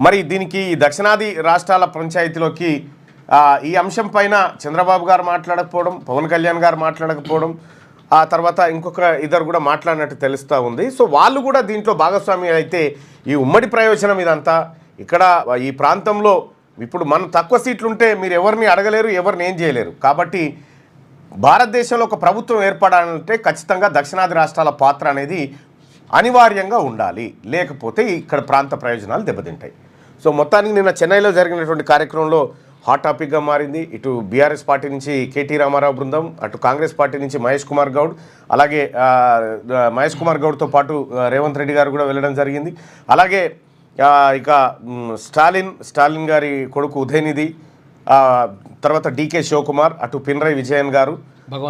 మరి దీనికి దక్షిణాది రాష్ట్రాల పంచాయతీలోకి ఈ అంశం పైన చంద్రబాబు గారు మాట్లాడకపోవడం, పవన్ కళ్యాణ్ గారు మాట్లాడకపోవడం, ఆ తర్వాత ఇంకొక ఇద్దరు కూడా మాట్లాడినట్టు తెలుస్తూ ఉంది. సో వాళ్ళు కూడా దీంట్లో భాగస్వామి అయితే ఈ ఉమ్మడి ప్రయోజనం ఇదంతా ఇక్కడ ఈ ప్రాంతంలో ఇప్పుడు మన తక్కువ సీట్లు ఉంటే మీరు ఎవరిని అడగలేరు, ఎవరిని ఏం చేయలేరు. కాబట్టి భారతదేశంలో ఒక ప్రభుత్వం ఏర్పడాలంటే ఖచ్చితంగా దక్షిణాది రాష్ట్రాల పాత్ర అనేది అనివార్యంగా ఉండాలి, లేకపోతే ఇక్కడ ప్రాంత ప్రయోజనాలు దెబ్బతింటాయి. సో మొత్తానికి నిన్న చెన్నైలో జరిగినటువంటి కార్యక్రమంలో హాట్ టాపిక్గా మారింది. ఇటు బీఆర్ఎస్ పార్టీ నుంచి కేటీ రామారావు బృందం, అటు కాంగ్రెస్ పార్టీ నుంచి మహేష్ కుమార్ గౌడ్, అలాగే మహేష్ కుమార్ గౌడ్తో పాటు రేవంత్ రెడ్డి గారు కూడా వెళ్ళడం జరిగింది. అలాగే ఇక స్టాలిన్ గారి కొడుకు ఉదయనిధి, తర్వాత డీకే శివకుమార్, అటు పినరై విజయన్ గారు,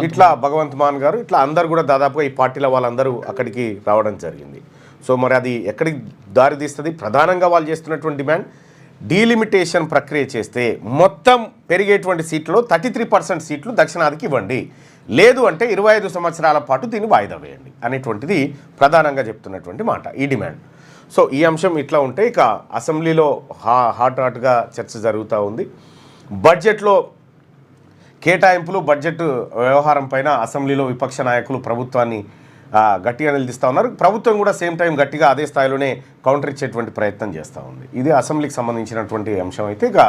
ఇట్లా భగవంత్ మాన్ గారు, ఇట్లా అందరు కూడా దాదాపుగా ఈ పార్టీల వాళ్ళందరూ అక్కడికి రావడం జరిగింది. సో మరి అది ఎక్కడికి దారితీస్తుంది? ప్రధానంగా వాళ్ళు చేస్తున్నటువంటి డిమాండ్ డీలిమిటేషన్ ప్రక్రియ చేస్తే మొత్తం పెరిగేటువంటి సీట్లలో 33% సీట్లు దక్షిణాదికి ఇవ్వండి, లేదు అంటే 25 సంవత్సరాల పాటు దీన్ని వాయిదా వేయండి అనేటువంటిది ప్రధానంగా చెప్తున్నటువంటి మాట, ఈ డిమాండ్. సో ఈ అంశం ఇట్లా ఉంటే ఇక అసెంబ్లీలో హాట్గా చర్చ జరుగుతూ ఉంది. బడ్జెట్లో కేటాయింపులు, బడ్జెట్ వ్యవహారం పైన అసెంబ్లీలో విపక్ష నాయకులు ప్రభుత్వాన్ని గట్టిగా నిలదీస్తూ ఉన్నారు. ప్రభుత్వం కూడా సేమ్ టైం గట్టిగా అదే స్థాయిలోనే కౌంటర్ ఇచ్చేటువంటి ప్రయత్నం చేస్తూ ఉంది. ఇది అసెంబ్లీకి సంబంధించినటువంటి అంశం అయితే ఇక